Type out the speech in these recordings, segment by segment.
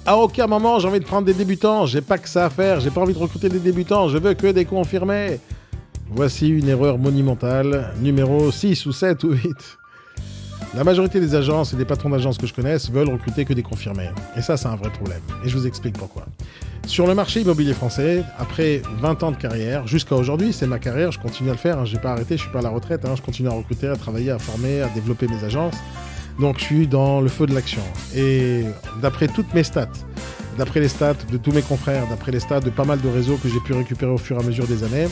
À aucun moment, j'ai envie de prendre des débutants. J'ai pas que ça à faire. J'ai pas envie de recruter des débutants. Je veux que des confirmés. Voici une erreur monumentale, numéro 6 ou 7 ou 8. La majorité des agences et des patrons d'agences que je connaisse veulent recruter que des confirmés. Et ça, c'est un vrai problème. Et je vous explique pourquoi. Sur le marché immobilier français, après 20 ans de carrière, jusqu'à aujourd'hui, c'est ma carrière, je continue à le faire, je n'ai pas arrêté, je ne suis pas à la retraite, je continue à recruter, à travailler, à former, à développer mes agences. Donc je suis dans le feu de l'action. Et d'après toutes mes stats, d'après les stats de tous mes confrères, d'après les stats de pas mal de réseaux que j'ai pu récupérer au fur et à mesure des années,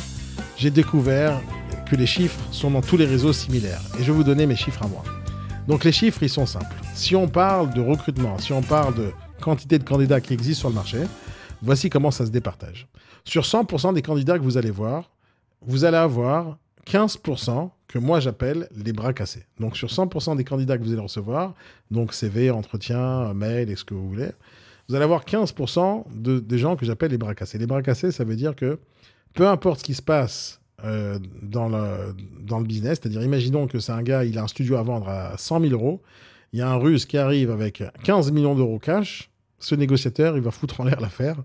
j'ai découvert que les chiffres sont dans tous les réseaux similaires. Et je vais vous donner mes chiffres à moi. Donc les chiffres, ils sont simples. Si on parle de recrutement, si on parle de quantité de candidats qui existent sur le marché, voici comment ça se départage. Sur 100% des candidats que vous allez voir, vous allez avoir 15% que moi j'appelle les bras cassés. Donc sur 100% des candidats que vous allez recevoir, donc CV, entretien, mail et ce que vous voulez, vous allez avoir 15% des gens que j'appelle les bras cassés. Les bras cassés, ça veut dire que peu importe ce qui se passe dans le business, c'est-à-dire imaginons que c'est un gars, il a un studio à vendre à 100 000 euros, il y a un Russe qui arrive avec 15 millions d'euros cash, ce négociateur, il va foutre en l'air l'affaire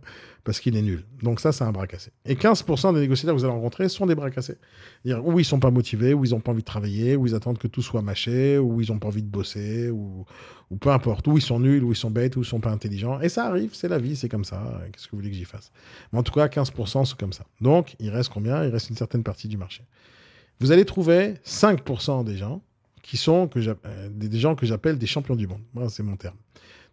parce qu'il est nul. Donc ça, c'est un bras cassé. Et 15% des négociateurs que vous allez rencontrer sont des bras cassés. C'est-à-dire où ils sont pas motivés, où ils n'ont pas envie de travailler, où ils attendent que tout soit mâché, où ils n'ont pas envie de bosser, ou peu importe, où ils sont nuls, où ils sont bêtes, où ils sont pas intelligents. Et ça arrive, c'est la vie, c'est comme ça. Qu'est-ce que vous voulez que j'y fasse? Mais en tout cas, 15% sont comme ça. Donc, il reste combien? Il reste une certaine partie du marché. Vous allez trouver 5% des gens qui sont des gens que j'appelle des champions du monde. Moi, c'est mon terme.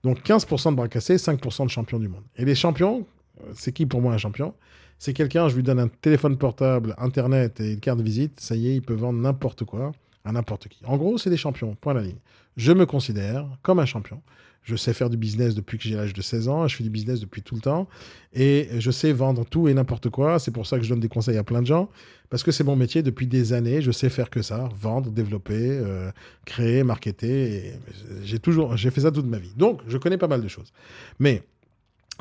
Donc 15% de bras cassés, 5% de champions du monde. Et les champions, c'est qui pour moi un champion? C'est quelqu'un, je lui donne un téléphone portable, Internet et une carte de visite, ça y est, il peut vendre n'importe quoi à n'importe qui. En gros, c'est des champions, point à la ligne. Je me considère comme un champion. Je sais faire du business depuis que j'ai l'âge de 16 ans, je fais du business depuis tout le temps, et je sais vendre tout et n'importe quoi. C'est pour ça que je donne des conseils à plein de gens, parce que c'est mon métier depuis des années, je sais faire que ça, vendre, développer, créer, marketer, et j'ai fait ça toute ma vie. Donc, je connais pas mal de choses. Mais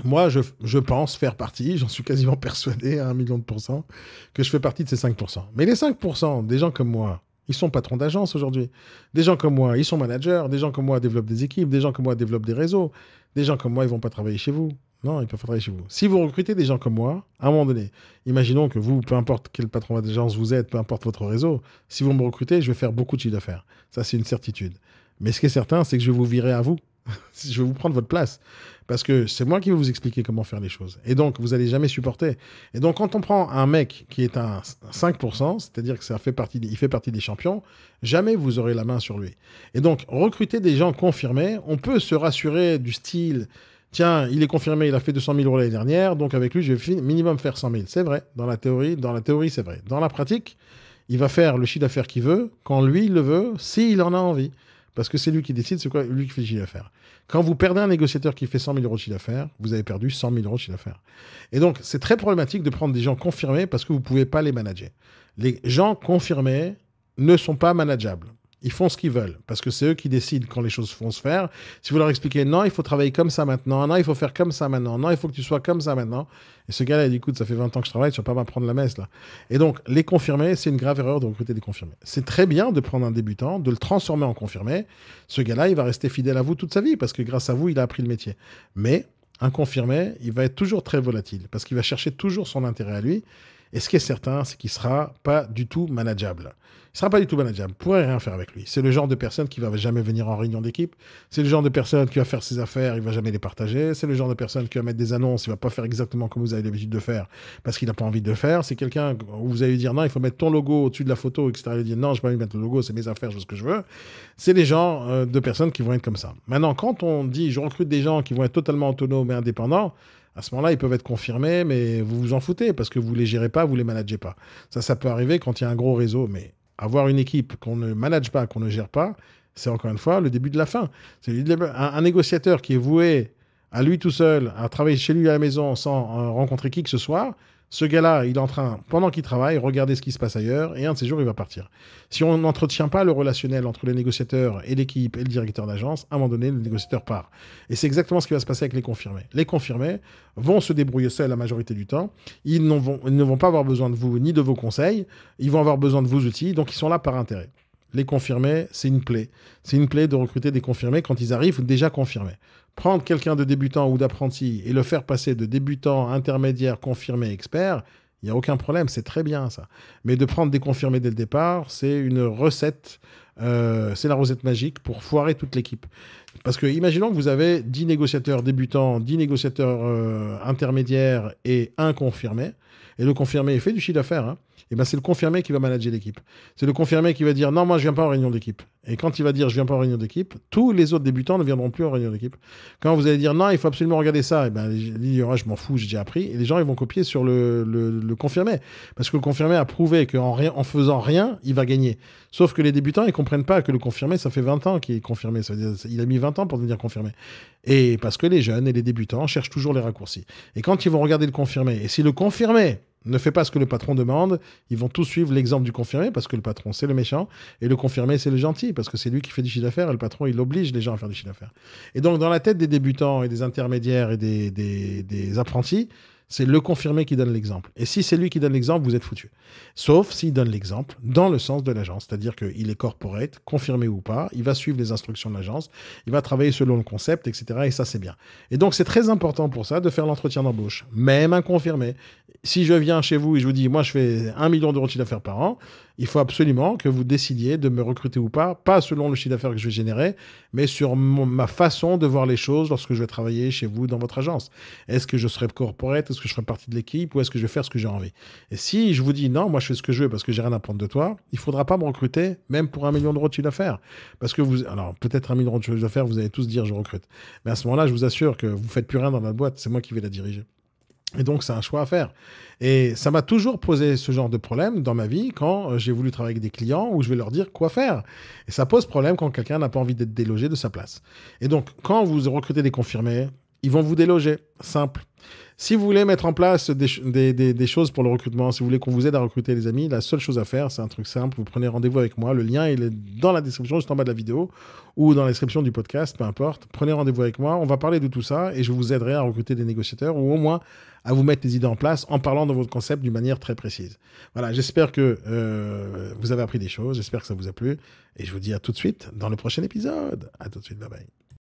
moi, je pense faire partie, j'en suis quasiment persuadé à 1 million de pourcents, que je fais partie de ces 5%. Mais les 5% des gens comme moi, ils sont patrons d'agence aujourd'hui. Des gens comme moi, ils sont managers. Des gens comme moi développent des équipes. Des gens comme moi développent des réseaux. Des gens comme moi, ils ne vont pas travailler chez vous. Non, ils peuvent pas travailler chez vous. Si vous recrutez des gens comme moi, à un moment donné, imaginons que vous, peu importe quel patron d'agence vous êtes, peu importe votre réseau, si vous me recrutez, je vais faire beaucoup de chiffre d'affaires. Ça, c'est une certitude. Mais ce qui est certain, c'est que je vais vous virer à vous. Je vais vous prendre votre place. Parce que c'est moi qui vais vous expliquer comment faire les choses. Et donc, vous n'allez jamais supporter. Et donc, quand on prend un mec qui est un 5%, c'est-à-dire que il fait partie des champions, jamais vous aurez la main sur lui. Et donc, recruter des gens confirmés, on peut se rassurer du style, tiens, il est confirmé, il a fait 200 000 euros l'année dernière, donc avec lui, je vais minimum faire 100 000. C'est vrai, dans la théorie, c'est vrai. Dans la pratique, il va faire le chiffre d'affaires qu'il veut, quand lui, il le veut, s'il en a envie. Parce que c'est lui qui décide, c'est quoi lui qui fait le chiffre d'affaires. Quand vous perdez un négociateur qui fait 100 000 euros de chiffre d'affaires, vous avez perdu 100 000 euros de chiffre d'affaires. Et donc, c'est très problématique de prendre des gens confirmés parce que vous ne pouvez pas les manager. Les gens confirmés ne sont pas manageables. Ils font ce qu'ils veulent parce que c'est eux qui décident quand les choses vont se faire. Si vous leur expliquez non, il faut travailler comme ça maintenant, non, il faut faire comme ça maintenant, non, il faut que tu sois comme ça maintenant. Et ce gars-là, il dit écoute, ça fait 20 ans que je travaille, tu ne vas pas m'apprendre la messe là. Et donc, les confirmés, c'est une grave erreur de recruter des confirmés. C'est très bien de prendre un débutant, de le transformer en confirmé. Ce gars-là, il va rester fidèle à vous toute sa vie parce que grâce à vous, il a appris le métier. Mais un confirmé, il va être toujours très volatile parce qu'il va chercher toujours son intérêt à lui. Et ce qui est certain, c'est qu'il ne sera pas du tout manageable. Il ne sera pas du tout manageable. Vous ne pourrez rien faire avec lui. C'est le genre de personne qui ne va jamais venir en réunion d'équipe. C'est le genre de personne qui va faire ses affaires, il ne va jamais les partager. C'est le genre de personne qui va mettre des annonces, il ne va pas faire exactement comme vous avez l'habitude de faire parce qu'il n'a pas envie de le faire. C'est quelqu'un où vous allez lui dire non, il faut mettre ton logo au-dessus de la photo, etc. Il va dire non, je ne vais pas lui mettre le logo, c'est mes affaires, je veux ce que je veux. C'est les gens de personnes qui vont être comme ça. Maintenant, quand on dit je recrute des gens qui vont être totalement autonomes et indépendants, à ce moment-là, ils peuvent être confirmés, mais vous vous en foutez parce que vous ne les gérez pas, vous ne les managez pas. Ça peut arriver quand il y a un gros réseau, mais avoir une équipe qu'on ne manage pas, qu'on ne gère pas, c'est encore une fois le début de la fin. Un négociateur qui est voué à lui tout seul, à travailler chez lui à la maison sans rencontrer qui que ce soit, ce gars-là, il est en train, pendant qu'il travaille, regarder ce qui se passe ailleurs, et un de ces jours, il va partir. Si on n'entretient pas le relationnel entre les négociateurs et l'équipe et le directeur d'agence, à un moment donné, le négociateur part. Et c'est exactement ce qui va se passer avec les confirmés. Les confirmés vont se débrouiller seuls la majorité du temps. Ils ne vont pas avoir besoin de vous ni de vos conseils. Ils vont avoir besoin de vos outils, donc ils sont là par intérêt. Les confirmés, c'est une plaie. C'est une plaie de recruter des confirmés quand ils arrivent déjà confirmés. Prendre quelqu'un de débutant ou d'apprenti et le faire passer de débutant, intermédiaire, confirmé, expert, il n'y a aucun problème, c'est très bien ça. Mais de prendre des confirmés dès le départ, c'est une recette, c'est la recette magique pour foirer toute l'équipe. Parce que imaginons que vous avez 10 négociateurs débutants, 10 négociateurs intermédiaires et un confirmé, et le confirmé fait du chiffre d'affaires, hein. Et ben c'est le confirmé qui va manager l'équipe. C'est le confirmé qui va dire non, moi je viens pas en réunion d'équipe. Et quand il va dire je viens pas en réunion d'équipe, tous les autres débutants ne viendront plus en réunion d'équipe. Quand vous allez dire non, il faut absolument regarder ça, et ben il dira je m'en fous, j'ai déjà appris. Et les gens ils vont copier sur le confirmé. Parce que le confirmé a prouvé en faisant rien, il va gagner. Sauf que les débutants, ils comprennent pas que le confirmé, ça fait 20 ans qu'il est confirmé. Ça veut dire, il a mis 20 ans pour devenir confirmé. Et parce que les jeunes et les débutants cherchent toujours les raccourcis. Et quand ils vont regarder le confirmé, et si le confirmé ne fait pas ce que le patron demande, ils vont tous suivre l'exemple du confirmé parce que le patron, c'est le méchant et le confirmé, c'est le gentil parce que c'est lui qui fait du chiffre d'affaires et le patron, il oblige les gens à faire du chiffre d'affaires. Et donc, dans la tête des débutants et des intermédiaires et des apprentis, c'est le confirmé qui donne l'exemple. Et si c'est lui qui donne l'exemple, vous êtes foutu. Sauf s'il donne l'exemple dans le sens de l'agence, c'est-à-dire qu'il est corporate, confirmé ou pas, il va suivre les instructions de l'agence, il va travailler selon le concept, etc. Et ça, c'est bien. Et donc, c'est très important pour ça de faire l'entretien d'embauche, même un confirmé. Si je viens chez vous et je vous dis, moi, je fais 1 million d'euros de chiffre d'affaires par an, il faut absolument que vous décidiez de me recruter ou pas selon le chiffre d'affaires que je vais générer, mais sur ma façon de voir les choses lorsque je vais travailler chez vous dans votre agence. Est-ce que je serai corporate? Est-ce que je ferai partie de l'équipe? Ou est-ce que je vais faire ce que j'ai envie? Et si je vous dis non, moi je fais ce que je veux parce que j'ai rien à prendre de toi, il faudra pas me recruter même pour 1 million d'euros de chiffre d'affaires. Parce que alors peut-être 1 million d'euros de chiffre d'affaires, vous allez tous dire je recrute. Mais à ce moment-là, je vous assure que vous faites plus rien dans la boîte, c'est moi qui vais la diriger. Et donc, c'est un choix à faire. Et ça m'a toujours posé ce genre de problème dans ma vie quand j'ai voulu travailler avec des clients où je vais leur dire quoi faire. Et ça pose problème quand quelqu'un n'a pas envie d'être délogé de sa place. Et donc, quand vous recrutez des confirmés, ils vont vous déloger. Simple. Si vous voulez mettre en place des choses pour le recrutement, si vous voulez qu'on vous aide à recruter les amis, la seule chose à faire, c'est un truc simple. Vous prenez rendez-vous avec moi. Le lien, il est dans la description, juste en bas de la vidéo, ou dans la description du podcast, peu importe. Prenez rendez-vous avec moi. On va parler de tout ça et je vous aiderai à recruter des négociateurs ou au moins à vous mettre les idées en place en parlant de votre concept d'une manière très précise. Voilà, j'espère que vous avez appris des choses. J'espère que ça vous a plu. Et je vous dis à tout de suite dans le prochain épisode. À tout de suite. Bye bye.